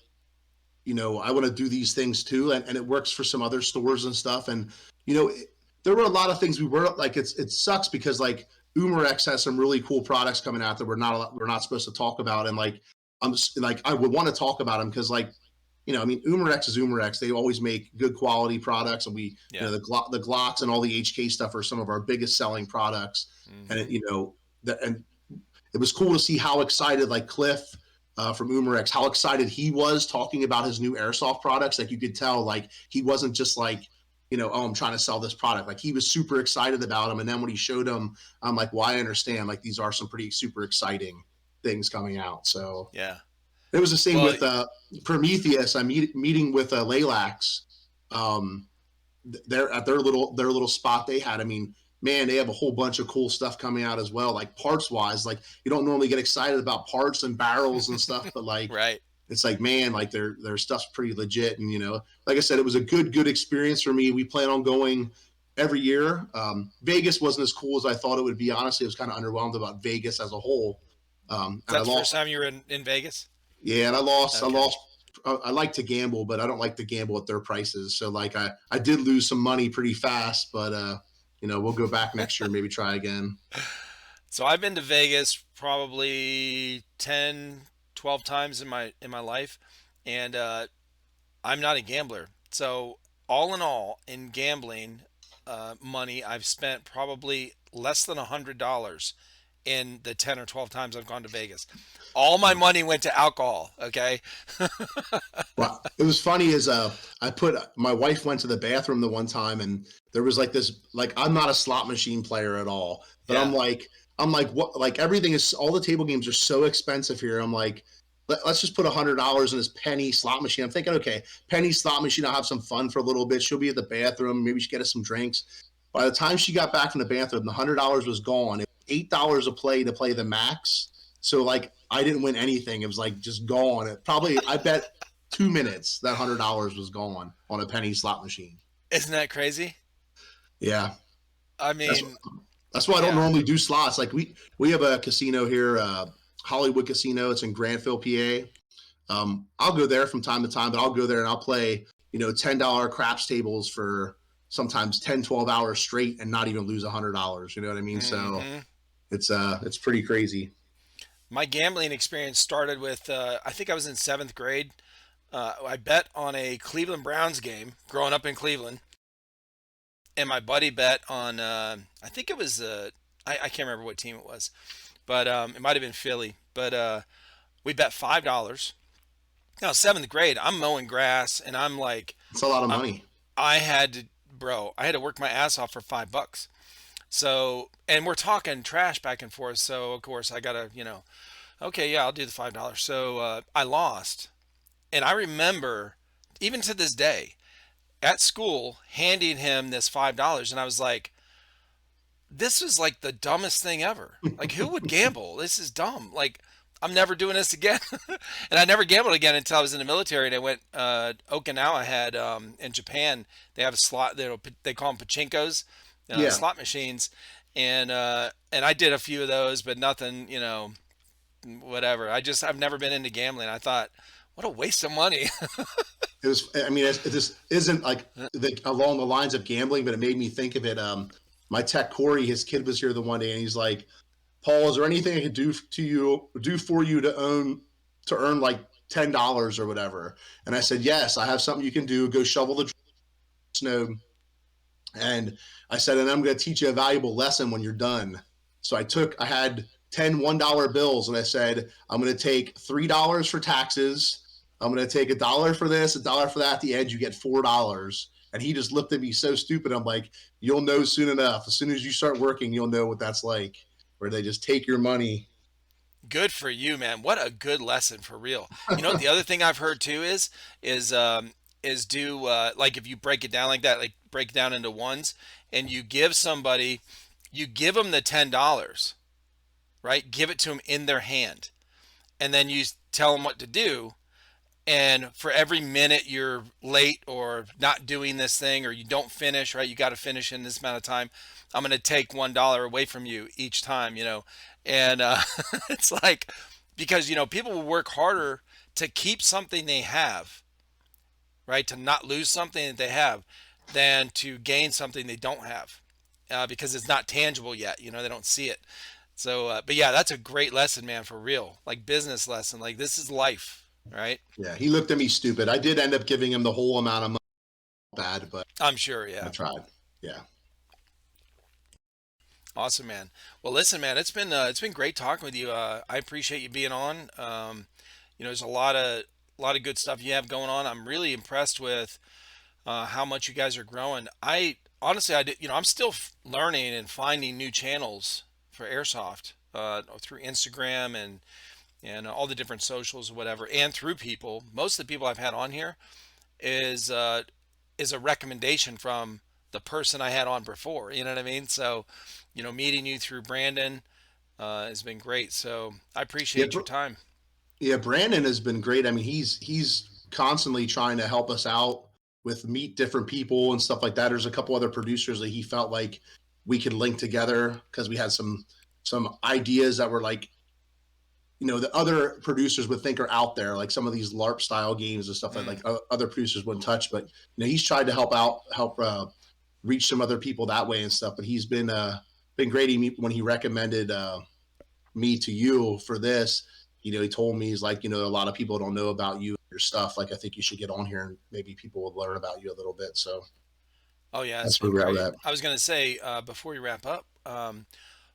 I want to do these things too, and it works for some other stores and stuff. And you know, it, there were a lot of things we were like. It sucks because like Umarex has some really cool products coming out that we're not supposed to talk about, and like I'm just, like I would want to talk about them because like I mean, Umarex is Umarex. They always make good quality products, and Yeah. the Glocks and all the HK stuff are some of our biggest selling products. And Hmm. and it was cool to see how excited like Cliff from Umarex, how excited he was talking about his new airsoft products. Like you could tell, like he wasn't just like, oh, I'm trying to sell this product. Like he was super excited about them. And then when he showed them, I'm like, well, I understand. Like these are some pretty super exciting things coming out. So Yeah. it was the same Well, with Prometheus. I'm meeting with Laylax. Um, they're at their little spot they had. I mean, man, they have a whole bunch of cool stuff coming out as well. Like parts wise, like you don't normally get excited about parts and barrels and stuff, but like right. it's like man, like their stuff's pretty legit. And like I said, it was a good experience for me. We plan on going every year. Vegas wasn't as cool as I thought it would be. Honestly, I was kind of underwhelmed about Vegas as a whole. Is And I that the first lost. time you were in Vegas? Yeah, and I lost. I Okay. lost. I like to gamble, but I don't like to gamble at their prices. So like I did lose some money pretty fast, but we'll go back next year, maybe try again. So I've been to Vegas probably 10, 12 times in my life, and I'm not a gambler. So all in all, in gambling money, I've spent probably less than $100 in the 10 or 12 times I've gone to Vegas. All my money went to alcohol. Okay. Well, it was funny as I put my wife went to the bathroom the one time and there was like this like I'm not a slot machine player at all, but Yeah. I'm like what like everything is all the table games are so expensive here. I'm like let's just put $100 in this penny slot machine. I'm thinking, okay, penny slot machine. I'll have some fun for a little bit. She'll be at the bathroom. Maybe she get us some drinks. By the time she got back from the bathroom, the $100 was gone. It was $8 a play to play the max. So like I didn't win anything. It was like just gone. It probably I bet 2 minutes that $100 was gone on a penny slot machine. Isn't that crazy? Yeah, I that's mean, that's why I don't yeah. normally do slots. Like we have a casino here, Hollywood Casino. It's in Granville, PA. I'll go there from time to time, but I'll go there and I'll play $10 craps tables for sometimes 10, 12 hours straight and not even lose $100. You know what I mean? So Hmm. it's pretty crazy. My gambling experience started with I think I was in seventh grade. I bet on a Cleveland Browns game growing up in Cleveland, and my buddy bet on I think it was I can't remember what team it was, but it might have been Philly. But we bet $5. Now seventh grade, I'm mowing grass, and I'm like, It's a lot of I'm money. I had to, bro, I had to work my ass off for $5. So, and we're talking trash back and forth. So of course I gotta, okay, yeah, I'll do the $5. So I lost, and I remember even to this day at school handing him this $5, and I was like, this was like the dumbest thing ever. Like, who would gamble? This is dumb. Like, I'm never doing this again. And I never gambled again until I was in the military. And I went, Okinawa had, in Japan, they have a slot, they call them pachinkos, Yeah, slot machines. And I did a few of those, but nothing, whatever. I've never been into gambling. I thought, what a waste of money. it was. I mean, it just isn't like along the lines of gambling, but it made me think of it. My tech Corey, his kid was here the one day, and he's like, "Paul, is there anything I could do for you to earn like $10 or whatever?" And I said, "Yes, I have something you can do. Go shovel the snow." And I said, and I'm going to teach you a valuable lesson when you're done. So I had 10 $1 bills, and I said, I'm going to take $3 for taxes. I'm going to take $1 for this, $1 for that. At the end, you get $4. And he just looked at me so stupid. I'm like, you'll know soon enough. As soon as you start working, you'll know what that's like, where they just take your money. Good for you, man. What a good lesson for real. You know, the other thing I've heard too is do like if you break it down like that, like break it down into ones, and you give them the $10, right? Give it to them in their hand, and then you tell them what to do. And for every minute you're late or not doing this thing or you don't finish, right? You got to finish in this amount of time. I'm going to take $1 away from you each time. And it's like, because, people will work harder to keep something they have, right? To not lose something that they have than to gain something they don't have, because it's not tangible yet. They don't see it. So, but yeah, that's a great lesson, man, for real. Like business lesson. Like this is life, right? Yeah, he looked at me stupid. I did end up giving him the whole amount of money, bad, but I'm sure, I yeah. tried. Yeah. Awesome, man. Well, listen, man, it's been great talking with you. I appreciate you being on. There's a lot of good stuff you have going on. I'm really impressed with how much you guys are growing. I honestly, I did, I'm still learning and finding new channels for Airsoft through Instagram and all the different socials or whatever, and through people. Most of the people I've had on here is uh, is a recommendation from the person I had on before. You know what I mean? So, meeting you through Brandon has been great. So I Yeah, appreciate your time. Yeah, Brandon has been great. I mean, he's constantly trying to help us out with meet different people and stuff like that. There's a couple other producers that he felt like we could link together because we had some ideas that were like, the other producers would think are out there, like some of these LARP style games and stuff that Mm. like other producers wouldn't touch. But he's tried to help reach some other people that way and stuff. But he's been great. When he recommended me to you for this, he told me, he's like, a lot of people don't know about you and your stuff. Like, I think you should get on here and maybe people will learn about you a little bit. So Oh yeah, it's that's where been we're at with great. that. I was gonna say before we wrap up,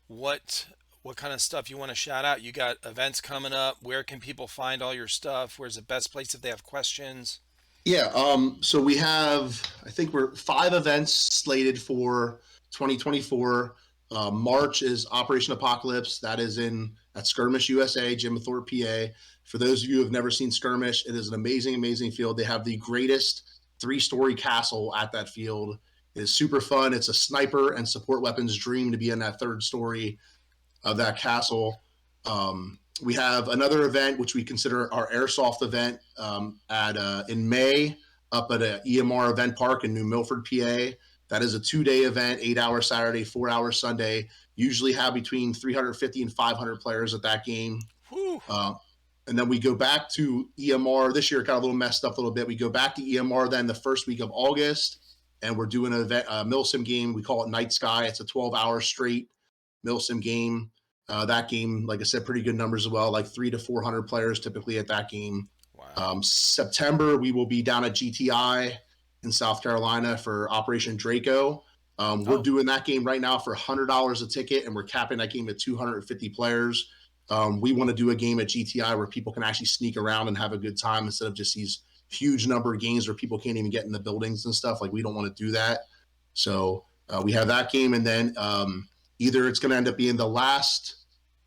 what what kind of stuff you want to shout out? You got events coming up. Where can people find all your stuff? Where's the best place if they have questions? Yeah. So we have, I think we're 5 events slated for 2024. March is Operation Apocalypse. That is at Skirmish, USA, Jim Thorpe, PA. For those of you who have never seen Skirmish, it is an amazing, amazing field. They have the greatest 3-story castle at that field. It is super fun. It's a sniper and support weapons dream to be in that third story of that castle. We have another event which we consider our airsoft event at in May up at a EMR event park in New Milford, PA. That is a 2-day event, 8 hour Saturday, 4 hour Sunday. Usually have between 350 and 500 players at that game. Whew. Uh, and then we go back to EMR. This year it got a little messed up a little bit. We go back to EMR then the first week of August, and we're doing a milsim game. We call it Night Sky. It's a 12-hour straight milsim game. That game, like I said, pretty good numbers as well, like 300 to 400 players typically at that game. Wow. September, we will be down at GTI in South Carolina for Operation Draco. We're Oh, doing that game right now for $100 a ticket, and we're capping that game at 250 players. We want to do a game at GTI where people can actually sneak around and have a good time instead of just these huge number of games where people can't even get in the buildings and stuff. Like, we don't want to do that. So we have that game, and then either it's going to end up being the last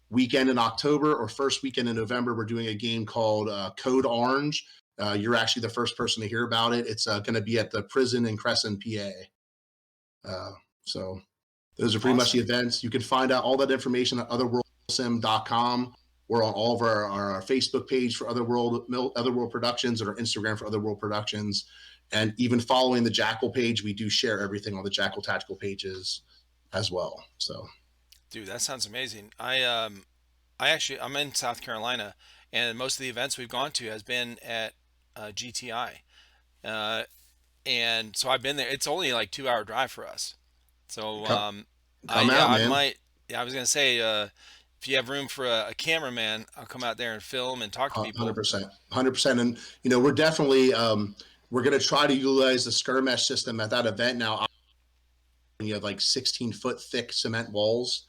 weekend in October or first weekend in November. We're doing a game called Code Orange. You're actually the first person to hear about it. It's going to be at the prison in Crescent, PA. So Those are pretty much the Awesome. events. You can find out all that information at otherworldsim.com. We're on all of our Facebook page for Otherworld Productions, and our Instagram for Otherworld Productions. And even following the Jackal page, we do share everything on the Jackal tactical pages as well. So Dude, that sounds amazing. I'm in South Carolina, and most of the events we've gone to has been at GTI. Uh, and so I've been there. It's only like 2 hour drive for us. So come, I come yeah, out, I man. might. Yeah, I was gonna say if you have room for a cameraman, I'll come out there and film and talk to people. 100%, 100%. And we're definitely we're going to try to utilize the skirmish system at that event now. You have like 16-foot thick cement walls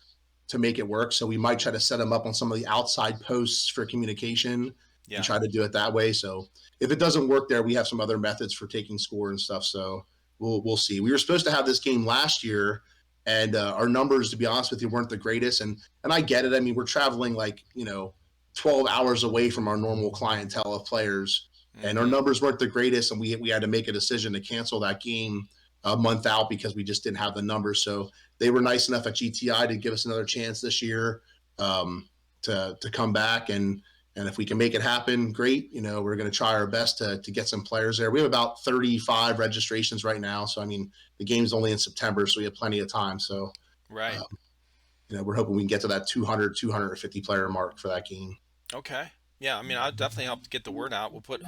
to make it work. So we might try to set them up on some of the outside posts for communication and Yeah. try to do it that way. So if it doesn't work there, we have some other methods for taking score and stuff. So we'll see. We were supposed to have this game last year, and our numbers, to be honest with you, weren't the greatest. And I get it. I mean, we're traveling like 12 hours away from our normal clientele of players, and our Mm-hmm. numbers weren't the greatest, and we had to make a decision to cancel that game a month out because we just didn't have the numbers. So they were nice enough at GTI to give us another chance this year, to come back, and if we can make it happen, great. We're going to try our best to get some players there. We have about 35 registrations right now. So I mean, the game's only in September, so we have plenty of time. So Right. uh, we're hoping we can get to that 200-250 player mark for that game. Okay. Yeah. I mean, I'll definitely help to get the word out. We'll put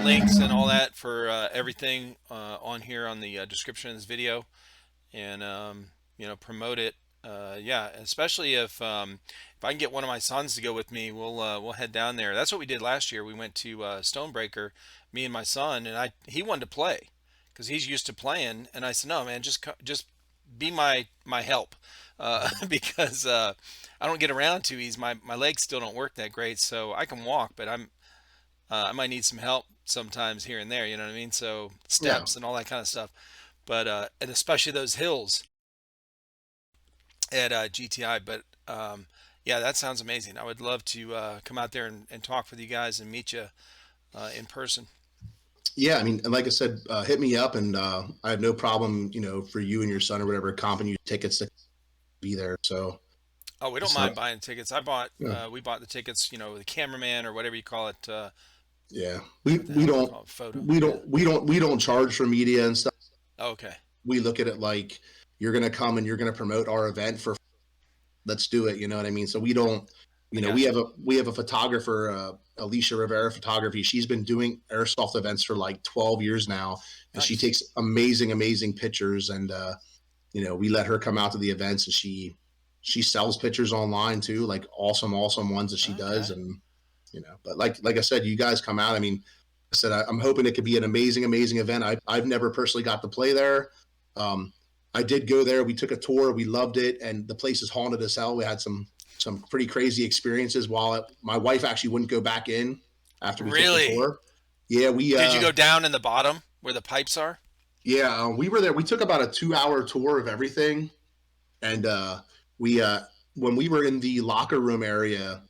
links and all that for everything on here on the description of this video, and promote it. Yeah, especially if I can get one of my sons to go with me, we'll head down there. That's what we did last year. We went to Stonebreaker, me and my son, and he wanted to play because he's used to playing, and I said, no, man, just be my help, because I don't get around to ease. My legs still don't work that great, so I can walk, but I might need some help sometimes here and there. You know what I mean? So Yeah, steps and all that kind of stuff. But and especially those hills at GTI. But yeah, that sounds amazing. I would love to come out there and talk with you guys and meet you in person. yeah. I mean, and like I said, hit me up, and I have no problem, for you and your son or whatever, comping you tickets to be there. So Oh, we don't it's not, mind buying tickets. yeah, We bought the tickets, the cameraman or whatever you call it. yeah. We What the we hell is it don't called? Photo. we Yeah. don't we don't we don't charge for media and stuff. Oh, okay. We look at it like you're gonna come and you're gonna promote our event for, let's do it. You know what I mean? So we don't. I We got you. have a photographer, Alicia Rivera Photography. She's been doing airsoft events for like 12 years now, and she Nice. takes amazing pictures. And we let her come out to the events, and she sells pictures online too, like awesome ones that she does. Okay. And but like I said, you guys come out. I mean, I said I'm hoping it could be an amazing event. I've never personally got to play there. Um, I did go there. We took a tour. We loved it, and the place is haunted as hell. We had some pretty crazy experiences. My wife actually wouldn't go back in after we took the Really? tour. Yeah, Did you go down in the bottom where the pipes are? we were there. We took about a 2 hour tour of everything, and we when we were in the locker room area,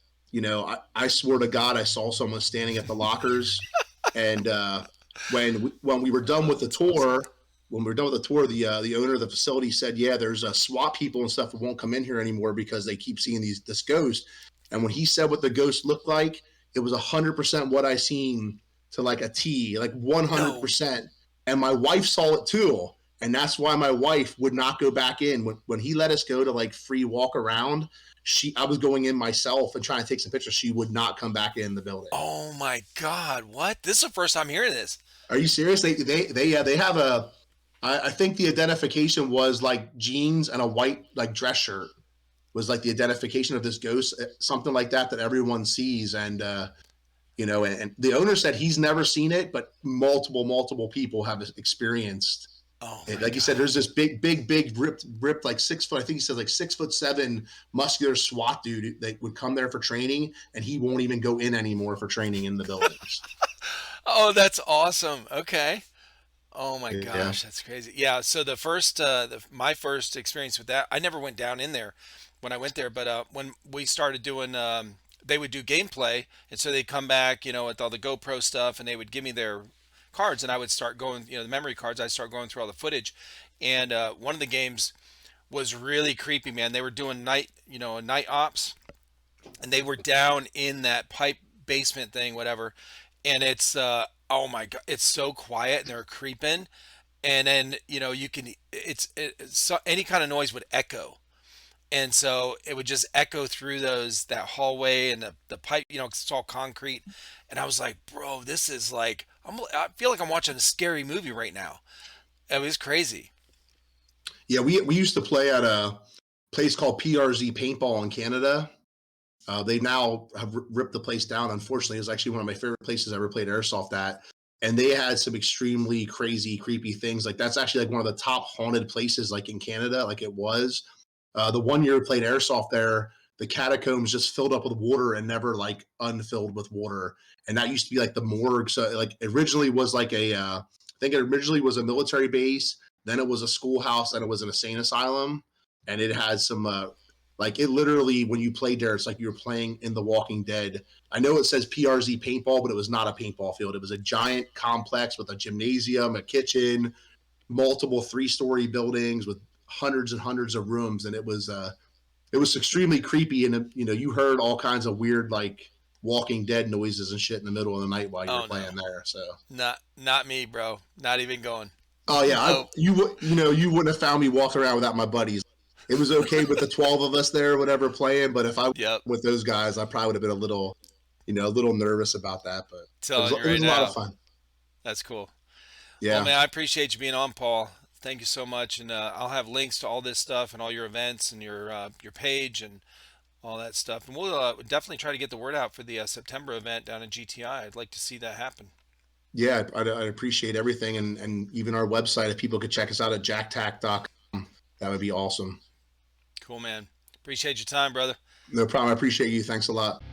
I swear to God, I saw someone standing at the lockers. And when we were done Oh, with the that's awesome. tour, the owner of the facility said, "Yeah, there's SWAT people and stuff that won't come in here anymore because they keep seeing this ghost." And when he said what the ghost looked like, it was 100% what I seen, to like a T, like No. 100%. And my wife saw it too, and that's why my wife would not go back in when he let us go to like free walk around. I was going in myself and trying to take some pictures. She would not come back in the building. Oh my God. What? This is the first time hearing this. Are you serious? They have a. I think the identification was like jeans and a white like dress shirt was like the identification of this ghost, something like that everyone sees. And and the owner said he's never seen it, but multiple people have experienced Oh it. my Like you said, God. there's this big ripped like 6 foot. I think he said like 6'7" muscular SWAT dude that would come there for training, and he won't even go in anymore for training in the buildings. Oh, that's awesome. Okay. Oh my Yeah. gosh, that's crazy. Yeah, so my first experience with that, I never went down in there when I went there, but when we started doing, they would do gameplay, and so they'd come back, with all the GoPro stuff, and they would give me their cards, and I would start going, the memory cards. I'd start going through all the footage, and one of the games was really creepy, man. They were doing night ops, and they were down in that pipe basement thing, whatever. And it's oh my god, it's so quiet, and they're creeping, and then you can so any kind of noise would echo, and so it would just echo through that hallway and the pipe, 'cause it's all concrete. And I was like, bro, this is like, I feel like I'm watching a scary movie right now. It was crazy. Yeah, we used to play at a place called PRZ Paintball in Canada. They now have ripped the place down. Unfortunately, it was actually one of my favorite places I ever played airsoft at. And they had some extremely crazy, creepy things. Like that's actually like one of the top haunted places, like in Canada, like it was. The one year we played airsoft there, the catacombs just filled up with water and never like unfilled with water. And that used to be like the morgue. So like originally was like I think it originally was a military base. Then it was a schoolhouse. Then it was an insane asylum. And it had some like it literally, when you played there, it's like you were playing in The Walking Dead. I know it says PRZ paintball, but it was not a paintball field. It was a giant complex with a gymnasium, a kitchen, multiple 3-story buildings with hundreds and hundreds of rooms, and it was extremely creepy. And you heard all kinds of weird like Walking Dead noises and shit in the middle of the night while you were Oh no, playing there. So not me, bro. Not even going. oh yeah, Nope. you wouldn't have found me walking around without my buddies. It was okay with the 12 of us there, whatever, playing. But if I Yep. with those guys, I probably would have been a little nervous about that. But Telling you it was right a lot of now. fun. That's cool. Well, Yeah, man, I appreciate you being on, Paul. Thank you so much, and I'll have links to all this stuff and all your events and your page and all that stuff. And we'll definitely try to get the word out for the September event down in GTI. I'd like to see that happen. yeah, I appreciate everything, and even our website. If people could check us out at jacktac.com, that would be awesome. Cool, man. Appreciate your time, brother. No problem. I appreciate you. Thanks a lot.